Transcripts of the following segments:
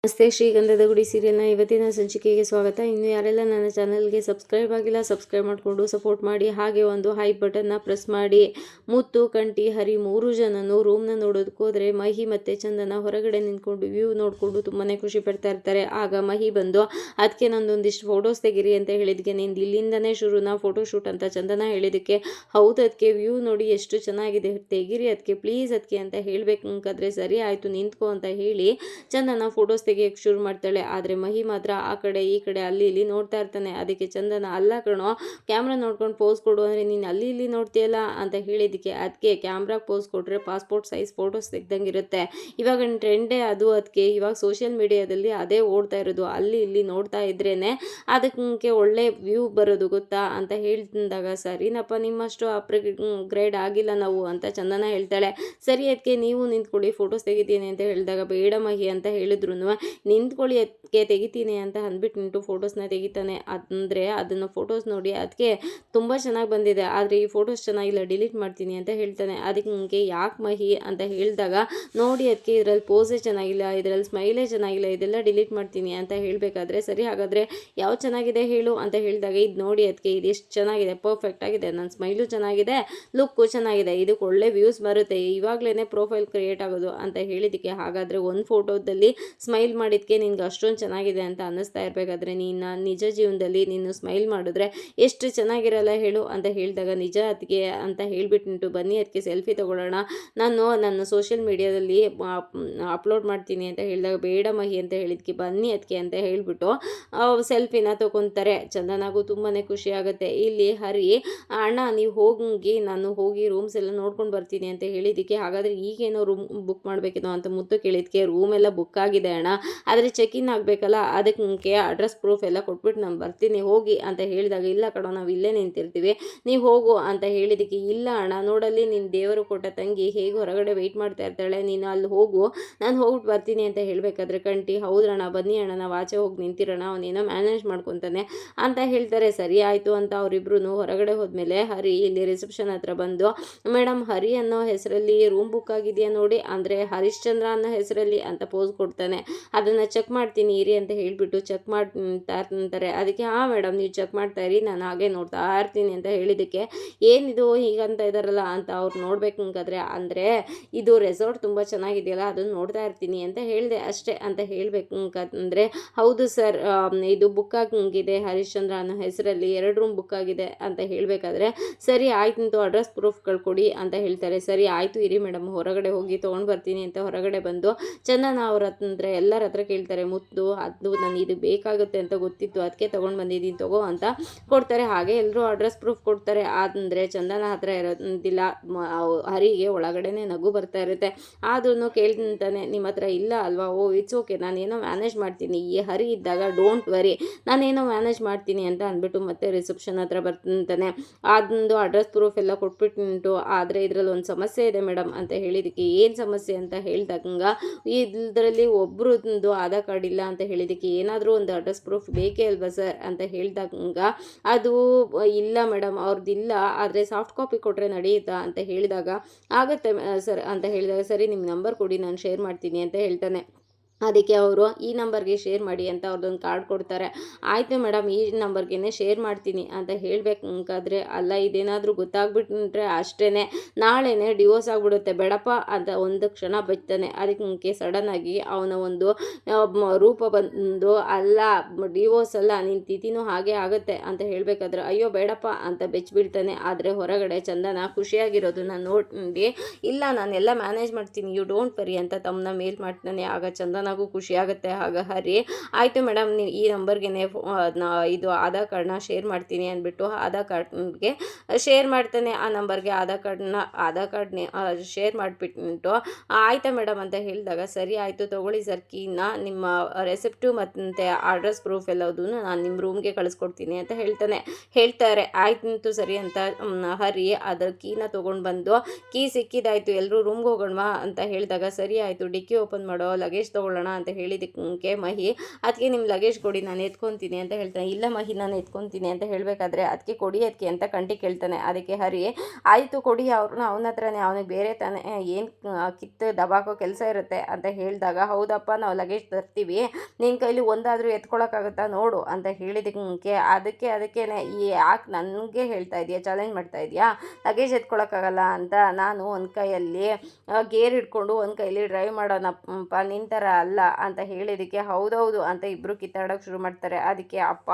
ನಮಸ್ತೆ. ಶ್ರೀಗಂಧದ ಗುಡಿ ಸೀರಿಯಲ್ನ ಇವತ್ತಿನ ಸಂಚಿಕೆಗೆ ಸ್ವಾಗತ. ಇನ್ನು ಯಾರೆಲ್ಲ ನನ್ನ ಚಾನಲ್ಗೆ ಸಬ್ಸ್ಕ್ರೈಬ್ ಆಗಿಲ್ಲ ಸಬ್ಸ್ಕ್ರೈಬ್ ಮಾಡಿಕೊಂಡು ಸಪೋರ್ಟ್ ಮಾಡಿ. ಹಾಗೆ ಒಂದು ಹೈಪ್ ಬಟನ್ನ ಪ್ರೆಸ್ ಮಾಡಿ. ಮುತ್ತು, ಕಂಟಿ, ಹರಿ 3 ಜನನು ರೂಮ್ನ ನೋಡೋದಕ್ಕೆ ಹೋದರೆ ಮಹಿ ಮತ್ತು ಚಂದನ ಹೊರಗಡೆ ನಿಂತ್ಕೊಂಡು ವ್ಯೂ ನೋಡಿಕೊಂಡು ತುಂಬಾ ಖುಷಿ ಪಡ್ತಾ ಇರ್ತಾರೆ. ಆಗ ಮಹಿ ಬಂದು ಅದಕ್ಕೆ ನಂದೊಂದಿಷ್ಟು ಫೋಟೋಸ್ ತೆಗಿರಿ ಅಂತ ಹೇಳಿದಕ್ಕೆ, ನಿಂದು ಇಲ್ಲಿಂದನೇ ಶುರುನಾ ಫೋಟೋ ಶೂಟ್ ಅಂತ ಚಂದನ ಹೇಳಿದಕ್ಕೆ, ಹೌದು ಅದಕ್ಕೆ ವ್ಯೂ ನೋಡಿ ಎಷ್ಟು ಚೆನ್ನಾಗಿದೆ, ತೆಗಿರಿ ಅದಕ್ಕೆ ಪ್ಲೀಸ್ ಅದಕ್ಕೆ ಅಂತ ಹೇಳಬೇಕಾದ್ರೆ, ಸರಿ ಆಯಿತು ನಿಂತ್ಕೋ ಅಂತ ಹೇಳಿ ಚಂದನ ಫೋಟೋಸ್ ತೆಗಿಯಕ್ಕೆ ಶುರು ಮಾಡ್ತಾಳೆ. ಆದರೆ ಮಹಿ ಮಾತ್ರ ಆ ಕಡೆ ಈ ಕಡೆ ಅಲ್ಲಿ ಇಲ್ಲಿ ನೋಡ್ತಾ ಇರ್ತಾನೆ. ಅದಕ್ಕೆ ಚಂದನ, ಅಲ್ಲ ಕಣೋ ಕ್ಯಾಮ್ರಾ ನೋಡ್ಕೊಂಡು ಪೋಸ್ ಕೊಡು ಅಂದರೆ ನೀನು ಅಲ್ಲಿ ಇಲ್ಲಿ ನೋಡ್ತೀಯಲ್ಲ ಅಂತ ಹೇಳಿದಕ್ಕೆ, ಅದಕ್ಕೆ ಕ್ಯಾಮ್ರಾಗೆ ಪೋಸ್ ಕೊಟ್ಟರೆ ಪಾಸ್ಪೋರ್ಟ್ ಸೈಜ್ ಫೋಟೋಸ್ ತೆಗ್ದಂಗಿರುತ್ತೆ, ಇವಾಗ ಟ್ರೆಂಡೇ ಅದು, ಅದಕ್ಕೆ ಇವಾಗ ಸೋಷಿಯಲ್ ಮೀಡಿಯಾದಲ್ಲಿ ಅದೇ ಓಡ್ತಾ ಇರೋದು, ಅಲ್ಲಿ ಇಲ್ಲಿ ನೋಡ್ತಾ ಇದ್ರೇನೆ ಅದಕ್ಕೆ ಒಳ್ಳೆ ವ್ಯೂ ಬರೋದು ಗೊತ್ತಾ ಅಂತ ಹೇಳ್ತಿದ್ದಾಗ, ಸರಿನಪ್ಪ ನಿಮ್ಮಷ್ಟು ಗ್ರೇಡ್ ಆಗಿಲ್ಲ ನಾವು ಅಂತ ಚಂದನ ಹೇಳ್ತಾಳೆ. ಸರಿ ಅದಕ್ಕೆ ನೀವು ನಿಂತ್ಕೊಳ್ಳಿ ಫೋಟೋಸ್ ತೆಗಿತೀನಿ ಅಂತ ಹೇಳಿದಾಗ, ಬೇಡ ಮಹಿ ಅಂತ ಹೇಳಿದ್ರು ನಿಂತ್ಕೊಳ್ಳಿ ಅದಕ್ಕೆ ತೆಗಿತೀನಿ ಅಂತ ಅಂದ್ಬಿಟ್ಟು ಫೋಟೋಸ್ನ ತೆಗಿತಾನೆ. ಅಂದರೆ ಅದನ್ನು ಫೋಟೋಸ್ ನೋಡಿ ಅದಕ್ಕೆ ತುಂಬ ಚೆನ್ನಾಗಿ ಬಂದಿದೆ, ಆದರೆ ಈ ಫೋಟೋಸ್ ಚೆನ್ನಾಗಿಲ್ಲ ಡಿಲೀಟ್ ಮಾಡ್ತೀನಿ ಅಂತ ಹೇಳ್ತಾನೆ. ಅದಕ್ಕೆ ಯಾಕೆ ಮಹಿ ಅಂತ ಹೇಳಿದಾಗ, ನೋಡಿ ಅದಕ್ಕೆ ಇದರಲ್ಲಿ ಪೋಸೇ ಚೆನ್ನಾಗಿಲ್ಲ, ಇದರಲ್ಲಿ ಸ್ಮೈಲೇ ಚೆನ್ನಾಗಿಲ್ಲ, ಇದೆಲ್ಲ ಡಿಲೀಟ್ ಮಾಡ್ತೀನಿ ಅಂತ ಹೇಳಬೇಕಾದ್ರೆ, ಸರಿ ಹಾಗಾದರೆ ಯಾವ ಚೆನ್ನಾಗಿದೆ ಹೇಳು ಅಂತ ಹೇಳಿದಾಗ, ಇದು ನೋಡಿ ಅದಕ್ಕೆ ಇದು ಎಷ್ಟು ಚೆನ್ನಾಗಿದೆ, ಪರ್ಫೆಕ್ಟ್ ಆಗಿದೆ, ನನ್ನ ಸ್ಮೈಲು ಚೆನ್ನಾಗಿದೆ, ಲುಕ್ಕು ಚೆನ್ನಾಗಿದೆ, ಇದಕ್ಕೆ ಒಳ್ಳೆ ವ್ಯೂಸ್ ಬರುತ್ತೆ, ಇವಾಗಲೇ ಪ್ರೊಫೈಲ್ ಕ್ರಿಯೇಟ್ ಆಗೋದು ಅಂತ ಹೇಳಿದ್ದಕ್ಕೆ, ಹಾಗಾದರೆ ಒಂದು ಫೋಟೋದಲ್ಲಿ ಸ್ಮೈಲ್ ಮಾಡಿದ್ದಕ್ಕೆ ನಿನ್ಗೆ ಅಷ್ಟೊಂದು ಚೆನ್ನಾಗಿದೆ ಅಂತ ಅನ್ನಿಸ್ತಾ ಇರಬೇಕಾದ್ರೆ, ನೀನು ನಿಜ ಜೀವನದಲ್ಲಿ ನೀನು ಸ್ಮೈಲ್ ಮಾಡಿದ್ರೆ ಎಷ್ಟು ಚೆನ್ನಾಗಿರಲ್ಲ ಹೇಳು ಅಂತ ಹೇಳಿದಾಗ, ನಿಜ ಅದಕ್ಕೆ ಅಂತ ಹೇಳಿಬಿಟ್ಟು, ಬನ್ನಿ ಅದಕ್ಕೆ ಸೆಲ್ಫಿ ತೊಗೊಳ್ಳೋಣ, ನಾನು ನನ್ನ ಸೋಷಿಯಲ್ ಮೀಡಿಯಾದಲ್ಲಿ ಅಪ್ಲೋಡ್ ಮಾಡ್ತೀನಿ ಅಂತ ಹೇಳಿದಾಗ, ಬೇಡ ಮಹಿ ಅಂತ ಹೇಳಿದ್ಕೆ, ಬನ್ನಿ ಅದಕ್ಕೆ ಅಂತ ಹೇಳಿಬಿಟ್ಟು ಸೆಲ್ಫಿನ ತೊಗೊತಾರೆ. ಚಂದನಾಗೂ ತುಂಬಾ ಖುಷಿ ಆಗುತ್ತೆ. ಇಲ್ಲಿ ಹರಿ, ಅಣ್ಣ ನೀವು ಹೋಗಿ ನಾನು ಹೋಗಿ ರೂಮ್ಸ್ ಎಲ್ಲ ನೋಡ್ಕೊಂಡು ಬರ್ತೀನಿ ಅಂತ ಹೇಳಿದ್ದಕ್ಕೆ, ಹಾಗಾದರೆ ಈಗೇನೋ ರೂಮ್ ಬುಕ್ ಮಾಡಬೇಕೇನೋ ಅಂತ ಮುತ್ತು ಕೇಳಿದ್ದಕ್ಕೆ, ರೂಮ್ ಎಲ್ಲ ಬುಕ್ ಆಗಿದೆ ಅಣ್ಣ, ಆದರೆ ಚೆಕ್ ಇನ್ ಆಗಬೇಕಲ್ಲ, ಅದಕ್ಕೆ ಅಡ್ರೆಸ್ ಪ್ರೂಫ್ ಎಲ್ಲ ಕೊಟ್ಬಿಟ್ಟು ನಾನು ಬರ್ತೀನಿ ಹೋಗಿ ಅಂತ ಹೇಳಿದಾಗ, ಇಲ್ಲ ಕಣೋ ನಾವು ಇಲ್ಲೇ ನಿಂತಿರ್ತೀವಿ ನೀವು ಹೋಗು ಅಂತ ಹೇಳಿದ್ದಕ್ಕೆ, ಇಲ್ಲ ಅಣ್ಣ ನೋಡಲ್ಲಿ ನಿನ್ನ ದೇವರು ಕೊಟ್ಟ ತಂಗಿ ಹೇಗೆ ಹೊರಗಡೆ ವೆಯ್ಟ್ ಮಾಡ್ತಾ ಇರ್ತಾಳೆ, ನೀನು ಅಲ್ಲಿ ಹೋಗು ನಾನು ಹೋಗ್ಬಿಟ್ಟು ಬರ್ತೀನಿ ಅಂತ ಹೇಳಬೇಕಾದ್ರೆ, ಕಂಟಿ ಹೌದಣ್ಣ ಬನ್ನಿ ಅಣ್ಣ ನಾವು ಆಚೆ ಹೋಗಿ ನಿಂತಿರೋಣ, ಅವನೇನೋ ಮ್ಯಾನೇಜ್ ಮಾಡ್ಕೊತಾನೆ ಅಂತ ಹೇಳ್ತಾರೆ. ಸರಿ ಆಯಿತು ಅಂತ ಅವರಿಬ್ರು ಹೊರಗಡೆ ಹೋದ್ಮೇಲೆ ಹರಿ ಇಲ್ಲಿ ರಿಸೆಪ್ಷನ್ ಹತ್ರ ಬಂದು, ಮೇಡಮ್ ಹರಿ ಅನ್ನೋ ಹೆಸರಲ್ಲಿ ರೂಮ್ ಬುಕ್ ಆಗಿದೆಯಾ ನೋಡಿ, ಅಂದರೆ ಹರಿಶ್ಚಂದ್ರ ಅನ್ನೋ ಹೆಸರಲ್ಲಿ ಅಂತ ಪೋಸ್ ಕೊಡ್ತಾನೆ. ಅದನ್ನು ಚೆಕ್ ಮಾಡ್ತೀನಿ ಇರಿ ಅಂತ ಹೇಳಿಬಿಟ್ಟು ಚೆಕ್ ಮಾಡ್ತಾ ಇರ್ತಾರೆ. ಅದಕ್ಕೆ ಹಾಂ ಮೇಡಮ್ ನೀವು ಚೆಕ್ ಮಾಡ್ತಾ ಇರಿ ನಾನು ಹಾಗೆ ನೋಡ್ತಾ ಇರ್ತೀನಿ ಅಂತ ಹೇಳಿದ್ದಕ್ಕೆ, ಏನಿದು ಹೀಗಂತ ಇದ್ದಾರಲ್ಲ ಅಂತ ಅವ್ರು ನೋಡ್ಬೇಕಂದ್ರೆ, ಅಂದರೆ ಇದು ರೆಸಾರ್ಟ್ ತುಂಬ ಚೆನ್ನಾಗಿದೆಯಲ್ಲ ಅದನ್ನು ನೋಡ್ತಾ ಇರ್ತೀನಿ ಅಂತ ಹೇಳಿದೆ ಅಷ್ಟೇ ಅಂತ ಹೇಳಬೇಕಂದ್ರೆ, ಹೌದು ಸರ್ ಇದು ಬುಕ್ ಆಗಿದೆ ಹರಿಶ್ಚಂದ್ರ ಅನ್ನೋ ಹೆಸರಲ್ಲಿ 2 ರೂಮ್ ಬುಕ್ ಆಗಿದೆ ಅಂತ ಹೇಳಬೇಕಾದ್ರೆ, ಸರಿ ಆಯ್ತು ಅಡ್ರೆಸ್ ಪ್ರೂಫ್ಗಳು ಕೊಡಿ ಅಂತ ಹೇಳ್ತಾರೆ. ಸರಿ ಆಯಿತು ಇರಿ ಮೇಡಮ್ ಹೊರಗಡೆ ಹೋಗಿ ತೊಗೊಂಡು ಬರ್ತೀನಿ ಅಂತ ಹೊರಗಡೆ ಬಂದು ಚಂದನ ಅವ್ರ ಹತ್ರ ಎಲ್ಲರ ಹತ್ರ ಕೇಳ್ತಾರೆ, ಮುತ್ತು ಅದು ನನಗೆ ಇದು ಬೇಕಾಗುತ್ತೆ ಅಂತ ಗೊತ್ತಿತ್ತು ಅದಕ್ಕೆ ತೊಗೊಂಡು ಬಂದಿದ್ದೀನಿ ತಗೋ ಅಂತ ಕೊಡ್ತಾರೆ. ಹಾಗೆ ಎಲ್ಲರೂ ಅಡ್ರೆಸ್ ಪ್ರೂಫ್ ಕೊಡ್ತಾರೆ. ಅಂದರೆ ಚಂದನ ಹತ್ರ ಇರೋದಿಲ್ಲ, ಹರಿಗೆ ಒಳಗಡೆನೆ ನಗು ಬರ್ತಾ ಇರುತ್ತೆ. ಆದ್ರೂ ಕೇಳ್ತಾನೆ, ನಿಮ್ಮ ಹತ್ರ ಇಲ್ಲ ಅಲ್ವಾ, ಓ ಇಟ್ಸ್ ಓಕೆ ನಾನೇನೋ ಮ್ಯಾನೇಜ್ ಮಾಡ್ತೀನಿ, ಈ ಹರಿ ಇದ್ದಾಗ ಡೋಂಟ್ ವರಿ ನಾನೇನೋ ಮ್ಯಾನೇಜ್ ಮಾಡ್ತೀನಿ ಅಂತ ಅಂದ್ಬಿಟ್ಟು ಮತ್ತೆ ರಿಸೆಪ್ಷನ್ ಹತ್ರ ಬರ್ತಾನೆ. ಅದೊಂದು ಅಡ್ರೆಸ್ ಪ್ರೂಫ್ ಎಲ್ಲ ಕೊಟ್ಬಿಟ್ಟು, ಆದರೆ ಇದರಲ್ಲಿ ಒಂದು ಸಮಸ್ಯೆ ಇದೆ ಮೇಡಮ್ ಅಂತ ಹೇಳಿದ್ದಕ್ಕೆ, ಏನು ಸಮಸ್ಯೆ ಅಂತ ಹೇಳಿದಾಗ, ಇದರಲ್ಲಿ ಒಬ್ರದ್ದು ಆಧಾರ್ ಕಾರ್ಡ್ ಇಲ್ಲ ಅಂತ ಹೇಳಿದ್ದಕ್ಕೆ, ಏನಾದರೂ ಒಂದು ಅಡ್ರೆಸ್ ಪ್ರೂಫ್ ಬೇಕೇ ಅಲ್ವಾ ಸರ್ ಅಂತ ಹೇಳಿದಾಗ, ಅದು ಇಲ್ಲ ಮೇಡಮ್ ಅವ್ರದ್ದಿಲ್ಲ, ಆದರೆ ಸಾಫ್ಟ್ ಕಾಪಿ ಕೊಟ್ಟರೆ ನಡೆಯುತ್ತಾ ಅಂತ ಹೇಳಿದಾಗ, ಆಗುತ್ತೆ ಸರ್ ಅಂತ ಹೇಳಿದಾಗ, ಸರಿ ನಿಮ್ಮ ನಂಬರ್ ಕೊಡಿ ನಾನು ಶೇರ್ ಮಾಡ್ತೀನಿ ಅಂತ ಹೇಳ್ತಾನೆ. ಅದಕ್ಕೆ ಅವರು ಈ ನಂಬರ್ಗೆ ಶೇರ್ ಮಾಡಿ ಅಂತ ಅವ್ರದ್ದೊಂದು ಕಾರ್ಡ್ ಕೊಡ್ತಾರೆ. ಆಯಿತು ಮೇಡಮ್ ಈ ನಂಬರ್ಗೆ ಶೇರ್ ಮಾಡ್ತೀನಿ ಅಂತ ಹೇಳಬೇಕಾದ್ರೆ, ಅಲ್ಲ ಇದೇನಾದರೂ ಗೊತ್ತಾಗ್ಬಿಟ್ರೆ ಅಷ್ಟೇ ನಾಳೆನೇ ಡಿವೋರ್ಸ್ ಆಗಿಬಿಡುತ್ತೆ ಬೇಡಪ್ಪ ಅಂತ ಒಂದು ಕ್ಷಣ ಬೈತಾನೆ. ಅದಕ್ಕೆ ಸಡನ್ನಾಗಿ ಅವನ ಒಂದು ರೂಪ ಬಂದು, ಅಲ್ಲ ಡಿವೋರ್ಸ್ ಅಲ್ಲ ನಿನ್ನ ತಿಥಿನೂ ಹಾಗೆ ಆಗುತ್ತೆ ಅಂತ ಹೇಳಬೇಕಾದ್ರೆ, ಅಯ್ಯೋ ಬೇಡಪ್ಪ ಅಂತ ಬೆಚ್ಚಿಬಿಡ್ತಾನೆ. ಆದರೆ ಹೊರಗಡೆ ಚಂದನ ಖುಷಿಯಾಗಿರೋದನ್ನ ನೋಡಿ, ಇಲ್ಲ ನಾನೆಲ್ಲ ಮ್ಯಾನೇಜ್ ಮಾಡ್ತೀನಿ ಯು ಡೋಂಟ್ ವರಿ ಅಂತ ತಮ್ಮನ್ನ ಮೇಲ್ ಮಾಡ್ತಾನೆ. ಆಗ ಚಂದನ ಖುಷಿ ಆಗುತ್ತೆ. ಆಗ ಹರಿ, ಆಯಿತು ಮೇಡಮ್ ನೀವು ಈ ನಂಬರ್ಗೆ ಇದು ಆಧಾರ್ ಕಾರ್ಡ್ನ ಶೇರ್ ಮಾಡ್ತೀನಿ ಅಂದ್ಬಿಟ್ಟು ಆಧಾರ್ ಕಾರ್ಡ್ಗೆ ಶೇರ್ ಮಾಡ್ತಾನೆ. ಆ ನಂಬರ್ಗೆ ಆಧಾರ್ ಕಾರ್ಡ್ನ ಶೇರ್ ಮಾಡಿಬಿಟ್ಟು, ಆಯಿತಾ ಮೇಡಮ್ ಅಂತ ಹೇಳಿದಾಗ, ಸರಿ ಆಯಿತು ತೊಗೊಳ್ಳಿ ಸರ್ ಕೀನ, ನಿಮ್ಮ ರೆಸಿಪ್ಟು ಮತ್ತು ಅಡ್ರೆಸ್ ಪ್ರೂಫ್ ಎಲ್ಲದೂ ನಾನು ನಿಮ್ಮ ರೂಮ್ಗೆ ಕಳಿಸ್ಕೊಡ್ತೀನಿ ಅಂತ ಹೇಳ್ತಾರೆ. ಆಯ್ತು ಸರಿ ಅಂತ ಹರಿ ಅದರ ಕೀನ ತೊಗೊಂಡು ಬಂದು, ಕೀ ಸಿಕ್ಕಿದಾಯಿತು ಎಲ್ಲರೂ ರೂಮ್ಗೆ ಹೋಗೋಣ ಅಂತ ಹೇಳಿದಾಗ, ಸರಿ ಆಯಿತು ಡಿಕ್ಕಿ ಓಪನ್ ಮಾಡೋ ಲಗೇಜ್ ತೊಗೊಳ್ಳೋಣ ಎತ್ಕೊಳ್ಳೋಣ ಅಂತ ಹೇಳಿದ್ದಕ್ಕೆ ಮಹಿ ಅದಕ್ಕೆ ನಿಮ್ಮ ಲಗೇಜ್ ಕೊಡಿ ನಾನು ಎತ್ಕೊತೀನಿ ಅಂತ ಹೇಳ್ತಾನೆ. ಇಲ್ಲ ಮಹಿ ನಾನು ಎತ್ಕೊತೀನಿ ಅಂತ ಹೇಳಬೇಕಾದ್ರೆ ಅದಕ್ಕೆ ಕೊಡಿ ಅದಕ್ಕೆ ಅಂತ ಕಂಟಿ ಕೇಳ್ತಾನೆ. ಅದಕ್ಕೆ ಹರಿ ಆಯಿತು ಕೊಡಿ ಅವನ ಹತ್ರನೇ, ಅವನಿಗೆ ಬೇರೆ ತಾನೇ ಏನು ಕಿತ್ತು ದಬಾಕೋ ಕೆಲಸ ಇರುತ್ತೆ ಅಂತ ಹೇಳಿದಾಗ ಹೌದಪ್ಪ ನಾವು ಲಗೇಜ್ ತರ್ತೀವಿ, ನಿನ್ನ ಕೈಲಿ ಒಂದಾದರೂ ಎತ್ಕೊಳಕ್ಕಾಗುತ್ತಾ ನೋಡು ಅಂತ ಹೇಳಿದ್ದಕ್ಕೆ ಅದಕ್ಕೇನೆ ಯಾಕೆ ನನಗೆ ಹೇಳ್ತಾ ಇದೆಯಾ, ಚಾಲೆಂಜ್ ಮಾಡ್ತಾ ಇದೆಯಾ, ಲಗೇಜ್ ಎತ್ಕೊಳಕ್ಕಾಗಲ್ಲ ಅಂತ. ನಾನು ಒಂದು ಕೈಯಲ್ಲಿ ಗೇರ್ ಹಿಡ್ಕೊಂಡು ಒಂದು ಕೈಲಿ ಡ್ರೈವ್ ಮಾಡೋಣಪ್ಪ, ನಿನ್ನ ಥರ ಅಲ್ಲ ಅಂತ ಹೇಳಿದ್ದಕ್ಕೆ ಹೌದೌದು ಅಂತ ಇಬ್ಬರು ಕಿತ್ತಾಡೋಕೆ ಶುರು ಮಾಡ್ತಾರೆ. ಅದಕ್ಕೆ ಅಪ್ಪ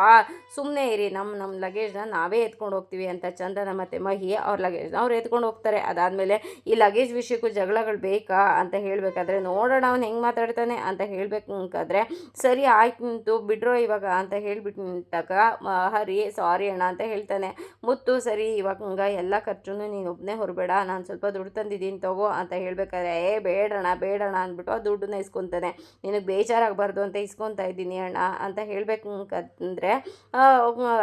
ಸುಮ್ಮನೆ ಇರಿ, ನಮ್ಮ ಲಗೇಜ್ನ ನಾವೇ ಎತ್ಕೊಂಡು ಹೋಗ್ತೀವಿ ಅಂತ ಚಂದನ ಮತ್ತು ಮಹಿ ಅವ್ರ ಲಗೇಜ್ನ ಅವ್ರು ಎತ್ಕೊಂಡು ಹೋಗ್ತಾರೆ. ಅದಾದಮೇಲೆ ಈ ಲಗೇಜ್ ವಿಷಯಕ್ಕೂ ಜಗಳಗಳು ಬೇಕಾ ಅಂತ ಹೇಳಬೇಕಾದ್ರೆ ನೋಡೋಣ ಅವ್ನು ಹೆಂಗೆ ಮಾತಾಡ್ತಾನೆ ಅಂತ ಹೇಳಬೇಕಾದ್ರೆ ಸರಿ ಆಯ್ತು ಬಿಡ್ರೋ ಇವಾಗ ಅಂತ ಹೇಳಿಬಿಟ್ಟಾಗ ಹರಿ ಸಾರಿ ಅಣ್ಣ ಅಂತ ಹೇಳ್ತಾನೆ. ಮುತ್ತು ಸರಿ ಇವಾಗ ಎಲ್ಲ ಖರ್ಚು ನೀನು ಒಬ್ಬನೇ ಹೊರಬೇಡ, ನಾನು ಸ್ವಲ್ಪ ದುಡ್ಡು ತಂದಿದ್ದೀನಿ ತಗೋ ಅಂತ ಹೇಳಬೇಕಾದ್ರೆ ಬೇಡಣ ಅಂದ್ಬಿಟ್ಟು ಆ ದುಡ್ಡನ್ನ ಇಸ್ಕೊತಾನೆ. ನಿನಗೆ ಬೇಜಾರಾಗಬಾರ್ದು ಅಂತ ಇಸ್ಕೊತಾ ಇದ್ದೀನಿ ಅಣ್ಣ ಅಂತ ಹೇಳಬೇಕಂದ್ರೆ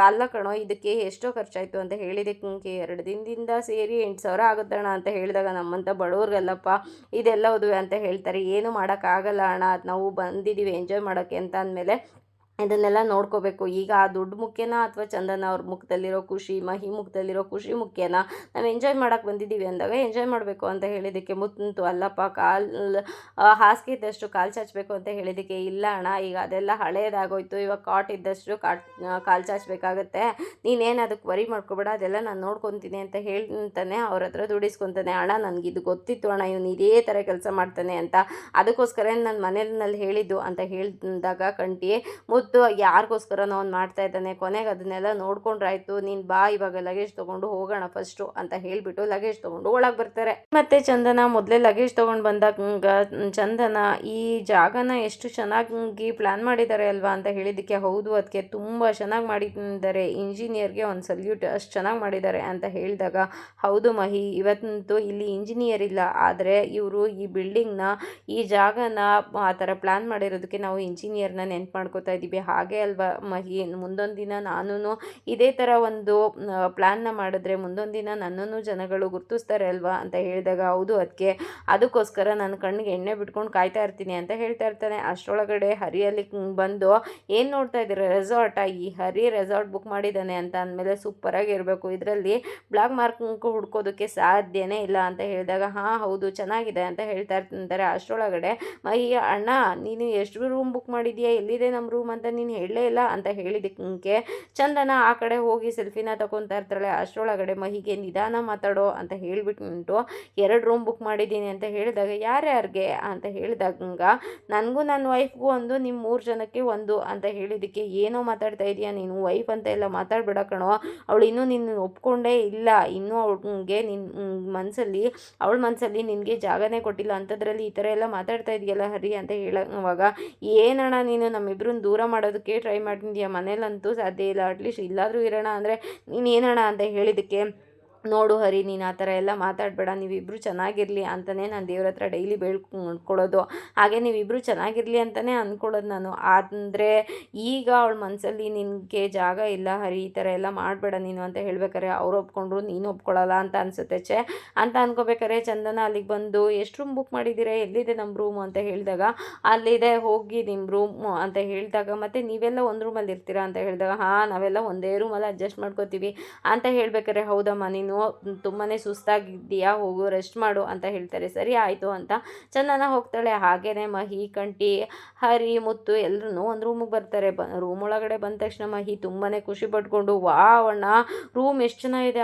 ಅಲ್ಲ ಕಣೋ ಇದಕ್ಕೆ ಎಷ್ಟೋ ಖರ್ಚಾಯಿತು ಅಂತ ಹೇಳಿದ್ದಕ್ಕೆ 2 ದಿನದಿಂದ ಸೇರಿ 8,000 ಆಗುತ್ತಣ್ಣ ಅಂತ ಹೇಳಿದಾಗ ನಮ್ಮಂಥ ಬಡವ್ರಿಗೆಲ್ಲಪ್ಪ ಇದೆಲ್ಲ ಓದುವೆ ಅಂತ ಹೇಳ್ತಾರೆ. ಏನು ಮಾಡೋಕ್ಕಾಗಲ್ಲ ಅಣ್ಣ, ನಾವು ಬಂದಿದ್ದೀವಿ ಎಂಜಾಯ್ ಮಾಡೋಕ್ಕೆ ಅಂತ ಅಂದಮೇಲೆ ಇದನ್ನೆಲ್ಲ ನೋಡ್ಕೋಬೇಕು. ಈಗ ಆ ದುಡ್ಡು ಮುಖ್ಯನಾ ಅಥವಾ ಚಂದನ ಅವ್ರ ಮುಖದಲ್ಲಿರೋ ಖುಷಿ, ಮಹಿ ಮುಖದಲ್ಲಿರೋ ಖುಷಿ ಮುಖ್ಯನಾ? ನಾವು ಎಂಜಾಯ್ ಮಾಡೋಕ್ಕೆ ಬಂದಿದ್ದೀವಿ ಅಂದಾಗ ಎಂಜಾಯ್ ಮಾಡಬೇಕು ಅಂತ ಹೇಳಿದ್ದಕ್ಕೆ ಮುತ್ತು ಅಲ್ಲಪ್ಪ ಹಾಸಿಗೆ ಇದ್ದಷ್ಟು ಕಾಲು ಚಾಚಬೇಕು ಅಂತ ಹೇಳಿದ್ದಕ್ಕೆ ಇಲ್ಲ ಅಣ್ಣ ಈಗ ಅದೆಲ್ಲ ಹಳೇದಾಗೋಯ್ತು, ಇವಾಗ ಕಾಟ್ ಇದ್ದಷ್ಟು ಕಾಲು ಚಾಚಬೇಕಾಗತ್ತೆ, ನೀನೇನು ಅದಕ್ಕೆ ವರಿ ಮಾಡ್ಕೊಬೇಡ, ಅದೆಲ್ಲ ನಾನು ನೋಡ್ಕೊತೀನಿ ಅಂತ ಹೇಳ್ತಾನೆ. ಅವ್ರ ಹತ್ರ ದುಡಿಸ್ಕೊತಾನೆ. ಅಣ್ಣ ನನಗಿದು ಗೊತ್ತಿತ್ತು ಅಣ್ಣ ಇವನು ಇದೇ ಥರ ಕೆಲಸ ಮಾಡ್ತಾನೆ ಅಂತ, ಅದಕ್ಕೋಸ್ಕರ ನನ್ನ ಮನೆಯಲ್ಲಿ ಹೇಳಿದ್ದು ಅಂತ ಹೇಳಿದಾಗ ಕಂಟಿ ಮುತ್ತು ಯಾರಿಗೋಸ್ಕರನೋ ಅವ್ನು ಮಾಡ್ತಾ ಇದ್ದಾನೆ, ಕೊನೆಗೆ ಅದನ್ನೆಲ್ಲ ನೋಡ್ಕೊಂಡ್ರಾಯ್ತು, ನೀನು ಬಾ ಇವಾಗ ಲಗೇಜ್ ತೊಗೊಂಡು ಹೋಗೋಣ ಫಸ್ಟು ಅಂತ ಹೇಳಿಬಿಟ್ಟು ಲಗೇಜ್ ತೊಗೊಂಡು ಒಳಗೆ ಬರ್ತಾರೆ. ಮತ್ತು ಚಂದನ ಮೊದಲೇ ಲಗೇಜ್ ತೊಗೊಂಡು ಬಂದಾಗ ಚಂದನ ಈ ಜಾಗನ ಎಷ್ಟು ಚೆನ್ನಾಗಿ ಪ್ಲ್ಯಾನ್ ಮಾಡಿದ್ದಾರೆ ಅಲ್ವಾ ಅಂತ ಹೇಳಿದ್ದಕ್ಕೆ ಹೌದು ಅದಕ್ಕೆ ತುಂಬ ಚೆನ್ನಾಗಿ ಮಾಡಿದ್ದಾರೆ, ಇಂಜಿನಿಯರ್ಗೆ ಒಂದು ಸಲ್ಯೂಟ್, ಅಷ್ಟು ಚೆನ್ನಾಗಿ ಮಾಡಿದ್ದಾರೆ ಅಂತ ಹೇಳಿದಾಗ ಹೌದು ಮಹಿ ಇವತ್ತಂತೂ ಇಲ್ಲಿ ಇಂಜಿನಿಯರ್ ಇಲ್ಲ, ಆದರೆ ಇವರು ಈ ಬಿಲ್ಡಿಂಗ್ನ ಈ ಜಾಗನ ಆ ಥರ ಪ್ಲ್ಯಾನ್ ಮಾಡಿರೋದಕ್ಕೆ ನಾವು ಇಂಜಿನಿಯರ್ನ ನೆನ್ಪು ಮಾಡ್ಕೋತಾ ಇದ್ದೀವಿ. ಹಾಗೆ ಅಲ್ವಾ ಮಹಿ, ಮುಂದೊಂದು ದಿನ ನಾನು ಇದೇ ಥರ ಒಂದು ಪ್ಲ್ಯಾನ್ನ ಮಾಡಿದ್ರೆ ಮುಂದೊಂದು ದಿನ ನನ್ನನ್ನು ಜನಗಳು ಗುರ್ತಿಸ್ತಾರೆ ಅಲ್ವಾ ಅಂತ ಹೇಳಿದಾಗ ಹೌದು ಅದಕ್ಕೋಸ್ಕರ ನನ್ನ ಕಣ್ಣಿಗೆ ಎಣ್ಣೆ ಬಿಟ್ಕೊಂಡು ಕಾಯ್ತಾ ಇರ್ತೀನಿ ಅಂತ ಹೇಳ್ತಾ ಇರ್ತಾನೆ. ಅಷ್ಟರೊಳಗಡೆ ಹರಿಯಲ್ಲಿ ಬಂದು ಏನು ನೋಡ್ತಾ ಇದ್ದೀರ ರೆಸಾರ್ಟಾ, ಈ ಹರಿ ರೆಸಾರ್ಟ್ ಬುಕ್ ಮಾಡಿದ್ದಾನೆ ಅಂತ ಅಂದಮೇಲೆ ಸೂಪರಾಗಿ ಇರಬೇಕು, ಇದರಲ್ಲಿ ಬ್ಲಾಕ್ ಮಾರ್ಕ್ ಹುಡ್ಕೋದಕ್ಕೆ ಸಾಧ್ಯನೇ ಇಲ್ಲ ಅಂತ ಹೇಳಿದಾಗ ಹಾಂ ಹೌದು ಚೆನ್ನಾಗಿದೆ ಅಂತ ಹೇಳ್ತಾ ಇರ್ತಾರೆ. ಅಷ್ಟರೊಳಗಡೆ ಮಹಿ ಅಣ್ಣ ನೀನು ಎಷ್ಟು ರೂಮ್ ಬುಕ್ ಮಾಡಿದ್ಯಾ, ಎಲ್ಲಿದೆ ನಮ್ಮ ರೂಮ್ ಅಂತ ನೀನು ಹೇಳಲೇ ಇಲ್ಲ ಅಂತ ಹೇಳಿದ್ದಕ್ಕೆ ಚಂದನ ಆ ಕಡೆ ಹೋಗಿ ಸೆಲ್ಫಿನ ತಗೊತಾ ಇರ್ತಾಳೆ. ಅಷ್ಟರೊಳಗಡೆ ಮಹಿಗೆ ನಿಧಾನ ಮಾತಾಡೋ ಅಂತ ಹೇಳಿಬಿಟ್ಟು 2 ರೂಮ್ ಬುಕ್ ಮಾಡಿದ್ದೀನಿ ಅಂತ ಹೇಳಿದಾಗ ಯಾರ್ಯಾರಿಗೆ ಅಂತ ಹೇಳಿದಾಗ ನನಗೂ ನನ್ನ ವೈಫ್ಗೂ ಒಂದು, ನಿಮ್ಮ 3 ಜನಕ್ಕೆ ಒಂದು ಅಂತ ಹೇಳಿದ್ದಕ್ಕೆ ಏನೋ ಮಾತಾಡ್ತಾ ಇದೆಯಾ ನೀನು, ವೈಫ್ ಅಂತ ಎಲ್ಲ ಮಾತಾಡ್ಬೇಡ ಕಣೋ, ಅವಳು ಇನ್ನೂ ನಿನ್ನ ಒಪ್ಕೊಂಡೇ ಇಲ್ಲ, ಇನ್ನೂ ಅವಳಿಗೆ ನಿನ್ನ ಅವಳ ಮನಸ್ಸಲ್ಲಿ ನಿನಗೆ ಜಾಗನೇ ಕೊಟ್ಟಿಲ್ಲ ಅಂಥದ್ರಲ್ಲಿ ಈ ಥರ ಎಲ್ಲ ಮಾತಾಡ್ತಾ ಇದೆಯಲ್ಲ ಹರಿ ಅಂತ ಹೇಳುವಾಗ ಏನಣ್ಣ ನೀನು ನಮ್ಮಿಬ್ಬರನ್ನ ದೂರ ಮಾಡೋದಕ್ಕೆ ಟ್ರೈ ಮಾಡಿದ್ಯಾ, ಮನೇಲಂತೂ ಸಾಧ್ಯ ಇಲ್ಲ, ಅಟ್ಲೀಸ್ಟ್ ಇಲ್ಲಾದರೂ ಇರೋಣ ಅಂದರೆ ನೀನು ಏನಣ್ಣ ಅಂತ ಹೇಳಿದ್ದಕ್ಕೆ ನೋಡು ಹರಿ ನೀನು ಆ ಥರ ಎಲ್ಲ ಮಾತಾಡಬೇಡ, ನೀವಿಬ್ಬರು ಚೆನ್ನಾಗಿರಲಿ ಅಂತಲೇ ನಾನು ದೇವ್ರ ಹತ್ರ ಡೈಲಿ ಬೇಡ್ಕೊಳೋದು, ಹಾಗೆ ನೀವಿಬ್ಬರು ಚೆನ್ನಾಗಿರಲಿ ಅಂತಲೇ ಅಂದ್ಕೊಳ್ಳೋದು ನಾನು, ಅಂದರೆ ಈಗ ಅವಳ ಮನಸ್ಸಲ್ಲಿ ನಿನಗೆ ಜಾಗ ಇಲ್ಲ ಹರಿ, ಈ ಥರ ಎಲ್ಲ ಮಾಡಬೇಡ ನೀನು ಅಂತ ಹೇಳ್ಬೇಕಾರೆ ಅವ್ರು ಒಪ್ಕೊಂಡ್ರು ನೀನು ಒಪ್ಕೊಳ್ಳಲ್ಲ ಅಂತ ಅನಿಸುತ್ತೆ ಅಂತ ಅನ್ಕೋಬೇಕಾರೆ ಚಂದನ ಅಲ್ಲಿಗೆ ಬಂದು ಎಷ್ಟು ರೂಮ್ ಬುಕ್ ಮಾಡಿದ್ದೀರಾ, ಎಲ್ಲಿದೆ ನಮ್ಮ ರೂಮು ಅಂತ ಹೇಳಿದಾಗ ಅಲ್ಲಿದೆ ಹೋಗಿ ನಿಮ್ಮ ರೂಮು ಅಂತ ಹೇಳಿದಾಗ ಮತ್ತು ನೀವೆಲ್ಲ ಒಂದು ರೂಮಲ್ಲಿ ಇರ್ತೀರಾ ಅಂತ ಹೇಳಿದಾಗ ಹಾಂ ನಾವೆಲ್ಲ ಒಂದೇ ರೂಮಲ್ಲಿ ಅಡ್ಜಸ್ಟ್ ಮಾಡ್ಕೋತೀವಿ ಅಂತ ಹೇಳ್ಬೇಕಾರೆ ಹೌದಮ್ಮ ನೀನು ತುಂಬಾ ಸುಸ್ತಾಗಿದ್ದೀಯಾ ಹೋಗು ರೆಸ್ಟ್ ಮಾಡು ಅಂತ ಹೇಳ್ತಾರೆ. ಸರಿ ಆಯಿತು ಅಂತ ಚಂದನ ಹೋಗ್ತಾಳೆ. ಹಾಗೇನೆ ಮಹಿ ಕಂಟಿ ಹರಿ ಮುತ್ತು ಎಲ್ಲರೂ ಒಂದು ರೂಮಿಗೆ ಬರ್ತಾರೆ. ರೂಮ್ ಒಳಗಡೆ ಬಂದ ತಕ್ಷಣ ಮಹಿ ತುಂಬಾ ಖುಷಿ ಪಟ್ಕೊಂಡು ವಾವ್ ಅಣ್ಣ ರೂಮ್ ಎಷ್ಟು ಚೆನ್ನಾಗಿದೆ,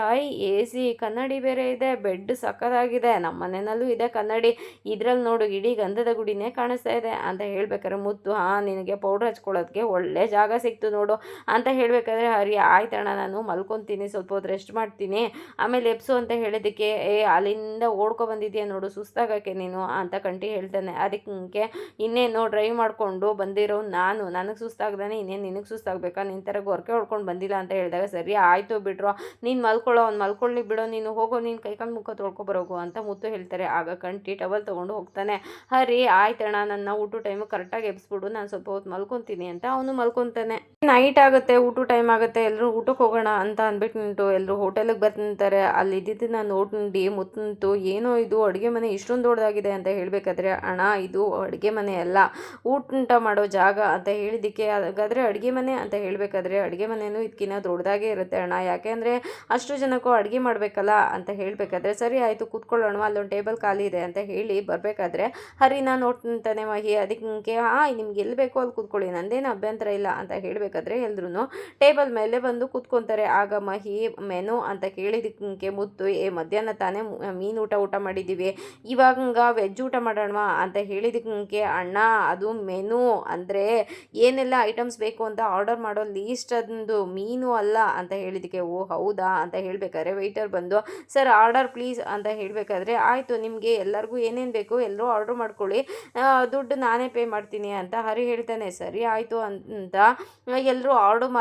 AC ಕನ್ನಡಿ ಬೇರೆ ಇದೆ, ಬೆಡ್ ಸಕ್ಕತ್ತಾಗಿದೆ, ನಮ್ಮ ಮನೆಯಲ್ಲೂ ಇದೆ ಕನ್ನಡಿ, ಇದ್ರಲ್ಲಿ ನೋಡು ಇಡೀ ಗಂಧದ ಗುಡಿನೇ ಕಾಣಿಸ್ತಾ ಇದೆ ಅಂತ ಹೇಳ್ಬೇಕಾದ್ರೆ ಮುತ್ತು ಹಾಂ ನಿನಗೆ ಪೌಡ್ರ್ ಹಚ್ಕೊಳ್ಳೋದಕ್ಕೆ ಒಳ್ಳೆ ಜಾಗ ಸಿಕ್ತು ನೋಡು ಅಂತ ಹೇಳ್ಬೇಕಾದ್ರೆ ಹರಿ ಆಯ್ತಣ್ಣ ನಾನು ಮಲ್ಕೊತೀನಿ ಸ್ವಲ್ಪ ಹೊತ್ತು ರೆಸ್ಟ್ ಮಾಡ್ತೀನಿ ಆಮೇಲೆ ಎಪ್ಸು ಅಂತ ಹೇಳಿದ್ದಕ್ಕೆ ಅಲ್ಲಿಂದ ಬಂದಿದ್ದೀಯ ನೋಡು ಸುಸ್ತಾಗಕ್ಕೆ ನೀನು ಅಂತ ಕಂಟಿ ಹೇಳ್ತಾನೆ. ಅದಕ್ಕೆ ಇನ್ನೇನು ಡ್ರೈವ್ ಮಾಡಿಕೊಂಡು ಬಂದಿರೋ ನನಗೆ ಸುಸ್ತಾಗ್ದಾನೆ ಇನ್ನೇನು ನಿನಗೆ ಸುಸ್ತಾಗಬೇಕಾ, ನಿನ್ನ ಥರ ಗೊರಕೆ ಹೊಡ್ಕೊಂಡು ಬಂದಿಲ್ಲ ಅಂತ ಹೇಳಿದಾಗ ಸರಿ ಆಯಿತು ಬಿಡ್ರೋ ನೀನು ಅವ್ನು ಮಲ್ಕೊಳ್ಳಿ ಬಿಡೋ, ನೀನು ಹೋಗೋ ನೀನು ಕೈಕಾಲು ಮುಖ ತೊಳ್ಕೊಬರೋಗು ಅಂತ ಮುತ್ತು ಹೇಳ್ತಾರೆ. ಆಗ ಕಂಟಿ ಟವಲ್ ತೊಗೊಂಡು ಹೋಗ್ತಾನೆ. ಹರಿ ಆಯ್ತಣ್ಣ ನನ್ನ ಊಟ ಟೈಮು ಕರೆಕ್ಟಾಗಿ ಎಬ್ಸ್ಬಿಡು ನಾನು ಸ್ವಲ್ಪ ಹೊತ್ತು ಮಲ್ಕೊತೀನಿ ಅಂತ ಅವನು ಮಲ್ಕೊತಾನೆ. ನೈಟ್ ಆಗುತ್ತೆ ಊಟ ಟೈಮ್ ಆಗುತ್ತೆ ಎಲ್ಲರೂ ಊಟಕ್ಕೆ ಹೋಗೋಣ ಅಂತ ಅಂದ್ಬಿಟ್ಟು ಎಲ್ಲರೂ ಹೋಟೆಲಿಗೆ ಬರ್ತಾರೆ. ಕೂತ್ಕೊಳ್ತಾರೆ. ಅಲ್ಲಿದ್ದನ್ನು ನೋಡಿ ಮುತ್ತು ಏನೋ ಇದು ಅಡುಗೆ ಮನೆ ಇಷ್ಟೊಂದು ದೊಡ್ಡದಾಗಿದೆ ಅಂತ ಹೇಳಬೇಕಾದ್ರೆ, ಅಣ್ಣ ಇದು ಅಡುಗೆ ಮನೆ ಅಲ್ಲ, ಊಟ ಮಾಡೋ ಜಾಗ ಅಂತ ಹೇಳಿದ್ದಕ್ಕೆ, ಹಾಗಾದರೆ ಅಡುಗೆ ಮನೆ ಅಂತ ಹೇಳಬೇಕಾದ್ರೆ ಅಡುಗೆ ಮನೆಯೂ ಇದಕ್ಕಿಂತ ದೊಡ್ಡದಾಗೇ ಇರುತ್ತೆ ಅಣ್ಣ, ಯಾಕೆಂದರೆ ಅಷ್ಟು ಜನಕ್ಕೂ ಅಡುಗೆ ಮಾಡಬೇಕಲ್ಲ ಅಂತ ಹೇಳಬೇಕಾದ್ರೆ, ಸರಿ ಆಯಿತು ಕೂತ್ಕೊಳ್ಳೋಣ, ಅಲ್ಲೊಂದು ಟೇಬಲ್ ಖಾಲಿ ಇದೆ ಅಂತ ಹೇಳಿ ಬರಬೇಕಾದ್ರೆ ಹರಿನ ನೋಡ್ತಾನೆ ಮಹಿ. ಅದಕ್ಕೆ ನಿಮ್ಗೆ ಎಲ್ಲಿ ಬೇಕೋ ಅಲ್ಲಿ ಕೂತ್ಕೊಳ್ಳಿ, ನಂದೇನು ಅಭ್ಯಂತರ ಇಲ್ಲ ಅಂತ ಹೇಳಬೇಕಾದ್ರೆ ಎಲ್ಲರೂ ಟೇಬಲ್ ಮೇಲೆ ಬಂದು ಕೂತ್ಕೊತಾರೆ. ಆಗ ಮಹಿ ಮೆನು ಅಂತ ಕೇಳಿದಕ್ಕೆ ಮುತ್ತು, ಮಧ್ಯಾಹ್ನ ತಾನೇ ಮೀನು ಊಟ ಮಾಡಿದ್ದೀವಿ, ಇವಾಗ ವೆಜ್ ಊಟ ಮಾಡೋಣ ಅಂತ ಹೇಳಿದಕ್ಕೆ, ಅಣ್ಣ ಅದು ಮೆನು ಅಂದರೆ ಏನೆಲ್ಲ ಐಟಮ್ಸ್ ಬೇಕು ಅಂತ ಆರ್ಡರ್ ಮಾಡೋ ಲೀಸ್ಟ್, ಅದೊಂದು ಮೀನು ಅಲ್ಲ ಅಂತ ಹೇಳಿದಕ್ಕೆ, ಓ ಹೌದಾ ಅಂತ ಹೇಳಬೇಕಾದ್ರೆ ವೆಯ್ಟರ್ ಬಂದು, ಸರ್ ಆರ್ಡರ್ ಪ್ಲೀಸ್ ಅಂತ ಹೇಳಬೇಕಾದ್ರೆ, ಆಯಿತು ನಿಮಗೆ ಎಲ್ಲರಿಗೂ ಏನೇನು ಬೇಕು ಎಲ್ಲರೂ ಆರ್ಡ್ರ್ ಮಾಡ್ಕೊಳ್ಳಿ, ದುಡ್ಡು ನಾನೇ ಪೇ ಮಾಡ್ತೀನಿ ಅಂತ ಹರಿ ಹೇಳ್ತಾನೆ. ಸರಿ ಆಯಿತು ಅಂತ ಎಲ್ಲರೂ ಆರ್ಡ್ರ್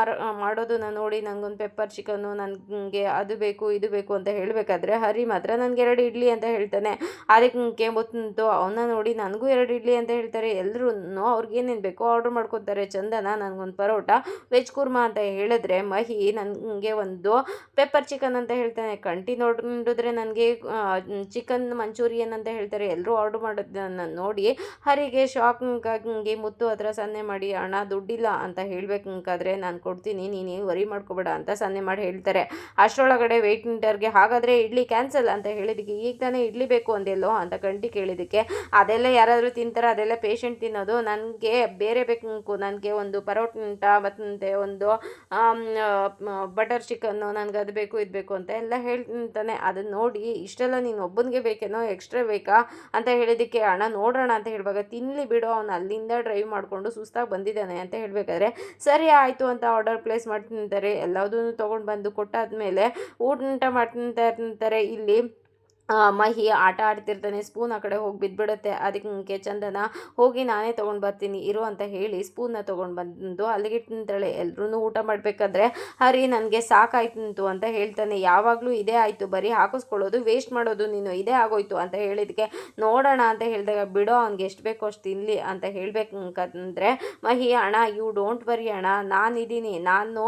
ಮಾಡೋದನ್ನ ನೋಡಿ ನನಗೊಂದು ಪೆಪ್ಪರ್ ಚಿಕನ್ನು, ನನಗೆ ಅದು ಬೇಕು ಇದು ಬೇಕು ಅಂತ ಹೇಳಬೇಕಾದ್ರೆ ಹರಿ ಮಾತ್ರ ನನಗೆ 2 ಇಡ್ಲಿ ಅಂತ ಹೇಳ್ತಾನೆ. ಅದಕ್ಕೆ ಮುತ್ತು ಅವನ್ನ ನೋಡಿ ನನಗೂ 2 ಇಡ್ಲಿ ಅಂತ ಹೇಳ್ತಾರೆ. ಎಲ್ಲರೂ ಅವ್ರಿಗೇನೇನು ಬೇಕೋ ಆರ್ಡ್ರ್ ಮಾಡ್ಕೊತಾರೆ. ಚಂದನ ನನಗೊಂದು ಪರೋಟ ವೆಜ್ ಕುರ್ಮಾ ಅಂತ ಹೇಳಿದ್ರೆ ಮಹಿ ನನಗೆ ಒಂದು ಪೆಪ್ಪರ್ ಚಿಕನ್ ಅಂತ ಹೇಳ್ತಾನೆ. ಕಂಟಿ ನೋಡಿದ್ರೆ ನನಗೆ ಚಿಕನ್ ಮಂಚೂರಿಯನ್ ಅಂತ ಹೇಳ್ತಾರೆ. ಎಲ್ಲರೂ ಆರ್ಡ್ರ್ ಮಾಡೋದನ್ನು ನೋಡಿ ಹರಿಗೆ ಶಾಕಿಂಗಾಗಿ ಮುತ್ತು ಹತ್ರ ಸನ್ನೆ ಮಾಡಿ, ಅಣ್ಣ ದುಡ್ಡಿಲ್ಲ ಅಂತ ಹೇಳಬೇಕಾದ್ರೆ ನಾನು ಕೊಡ್ತೀನಿ, ನೀನು ವರಿ ಮಾಡ್ಕೋಬೇಡ ಅಂತ ಸನ್ನೆ ಮಾಡಿ ಹೇಳ್ತಾರೆ. ಅಷ್ಟರೊಳಗಡೆ ವೇಟಿಂಟರ್ಗೆ ಹಾಗಾದರೆ ಇಡ್ಲಿ ಕ್ಯಾನ್ಸಲ್ ಅಂತ ಹೇಳಿದ್ದಕ್ಕೆ, ಈಗ ತಾನೇ ಇಡ್ಲಿ ಬೇಕು ಅಂದೆಲ್ಲೋ ಅಂತ ಕಂಟಿ ಕೇಳಿದ್ದಕ್ಕೆ, ಅದೆಲ್ಲ ಯಾರಾದರೂ ತಿಂತಾರೆ, ಅದೆಲ್ಲ ಪೇಷಂಟ್ ತಿನ್ನೋದು, ನನಗೆ ಬೇರೆ ಬೇಕು, ನನಗೆ ಒಂದು ಪರೋಟ ಮತ್ತು ಒಂದು ಬಟರ್ ಚಿಕನ್ನು, ನನಗೆ ಅದು ಬೇಕು ಇದು ಬೇಕು ಅಂತ ಎಲ್ಲ ಹೇಳ್ತಾನೆ. ಅದನ್ನು ನೋಡಿ ಇಷ್ಟೆಲ್ಲ ನೀನು ಒಬ್ಬನಿಗೆ ಬೇಕೇನೋ ಎಕ್ಸ್ಟ್ರಾ ಬೇಕಾ ಅಂತ ಹೇಳಿದ್ದಕ್ಕೆ, ಅಣ್ಣ ನೋಡೋಣ ಅಂತ ಹೇಳುವಾಗ, ತಿನ್ನಲಿ ಬಿಡು ಅವನು ಅಲ್ಲಿಂದ ಡ್ರೈವ್ ಮಾಡಿಕೊಂಡು ಸುಸ್ತಾಗಿ ಬಂದಿದ್ದಾನೆ ಅಂತ ಹೇಳಬೇಕಾದ್ರೆ, ಸರಿ ಆಯಿತು ಅಂತ ಆರ್ಡರ್ ಪ್ಲೇಸ್ ಮಾಡಿ ತಿಂತಾರೆ. ಎಲ್ಲದನ್ನು ತೊಗೊಂಡು ಬಂದು ಕೊಟ್ಟಾದ್ಮೇಲೆ ಊಟ ಮಾಡ್ತಿರ್ತಾರೆ. ಇಲ್ಲಿ ಮಹಿ ಆಟ ಆಡ್ತಿರ್ತಾನೆ. ಸ್ಪೂನ್ ಆ ಕಡೆ ಹೋಗಿ ಬಿದ್ದುಬಿಡುತ್ತೆ. ಅದಕ್ಕೆ ಚಂದನ ಹೋಗಿ ನಾನೇ ತೊಗೊಂಡು ಬರ್ತೀನಿ ಇರು ಅಂತ ಹೇಳಿ ಸ್ಪೂನ್ನ ತೊಗೊಂಡು ಬಂದು ಅಲ್ಲಿಗೆ ತಿಂತಾಳೆ. ಎಲ್ಲರೂ ಊಟ ಮಾಡಬೇಕಾದ್ರೆ ಹರಿ ನನಗೆ ಸಾಕಾಯ್ತು ಅಂತ ಹೇಳ್ತಾನೆ. ಯಾವಾಗಲೂ ಇದೇ ಆಯಿತು, ಬರೀ ಹಾಕಿಸ್ಕೊಳ್ಳೋದು ವೇಸ್ಟ್ ಮಾಡೋದು, ನೀನು ಇದೇ ಆಗೋಯ್ತು ಅಂತ ಹೇಳಿದಕ್ಕೆ, ನೋಡೋಣ ಅಂತ ಹೇಳಿದಾಗ, ಬಿಡೋ ಅವ್ನಿಗೆ ಎಷ್ಟು ಬೇಕೋ ಅಷ್ಟು ತಿನ್ನಲಿ ಅಂತ ಹೇಳಬೇಕಂದ್ರೆ ಮಹಿ, ಅಣ್ಣ ಯು ಡೋಂಟ್ ವರಿ ಅಣ್ಣ, ನಾನಿದ್ದೀನಿ, ನಾನು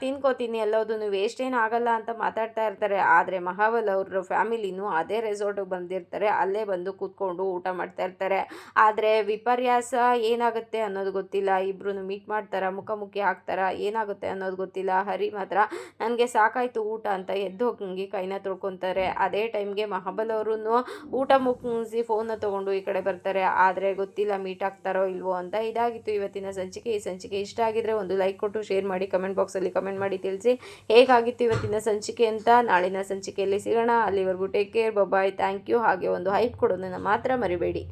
ತಿನ್ಕೋತೀನಿ, ಎಲ್ಲದನ್ನು ವೇಸ್ಟ್ ಏನು ಆಗಲ್ಲ ಅಂತ ಮಾತಾಡ್ತಾ ಇರ್ತಾರೆ. ಆದರೆ ಮಹಾಬಲ್ ಅವ್ರ ಫ್ಯಾಮಿಲಿನೂ ಅದೇ ರೆಸಾರ್ಟಿಗೆ ಬಂದಿರ್ತಾರೆ. ಅಲ್ಲೇ ಬಂದು ಕೂತ್ಕೊಂಡು ಊಟ ಮಾಡ್ತಾ ಇರ್ತಾರೆ. ಆದರೆ ವಿಪರ್ಯಾಸ ಏನಾಗುತ್ತೆ ಅನ್ನೋದು ಗೊತ್ತಿಲ್ಲ. ಇಬ್ಬರೂ ಮೀಟ್ ಮಾಡ್ತಾರ, ಮುಖಾಮುಖಿ ಆಗ್ತಾರ, ಏನಾಗುತ್ತೆ ಅನ್ನೋದು ಗೊತ್ತಿಲ್ಲ. ಹರಿ ಮಾತ್ರ ನನಗೆ ಸಾಕಾಯಿತು ಊಟ ಅಂತ ಎದ್ದು ಹೋಗಿ ಕೈನ ತೊಳ್ಕೊತಾರೆ. ಅದೇ ಟೈಮ್ಗೆ ಮಹಾಬಲ್ ಅವರು ಊಟ ಮುಗಿಸಿ ಫೋನ್ನ ತೊಗೊಂಡು ಈ ಕಡೆ ಬರ್ತಾರೆ. ಆದರೆ ಗೊತ್ತಿಲ್ಲ ಮೀಟ್ ಆಗ್ತಾರೋ ಇಲ್ವೋ ಅಂತ. ಇದಾಗಿತ್ತು ಇವತ್ತಿನ ಸಂಚಿಕೆ. ಈ ಸಂಚಿಕೆ ಇಷ್ಟ ಆಗಿದ್ರೆ ಒಂದು ಲೈಕ್ ಕೊಟ್ಟು ಶೇರ್ ಮಾಡಿ, ಕಮೆಂಟ್ ಬಾಕ್ಸಲ್ಲಿ ಕಮೆಂಟ್ ಮಾಡಿ ತಿಳಿಸಿ ಹೇಗಾಗಿತ್ತು ಇವತ್ತಿನ ಸಂಚಿಕೆ ಅಂತ. ನಾಳಿನ ಸಂಚಿಕೆಯಲ್ಲಿ ಸಿಗೋಣ. ಅಲ್ಲಿವರೆಗೂ take care, bye, thank you. ಹಾಗೆ ಒಂದು ಹೈಪ್ ಕೊಡೋದನ್ನು ಮಾತ್ರ ಮರಿಬೇಡಿ.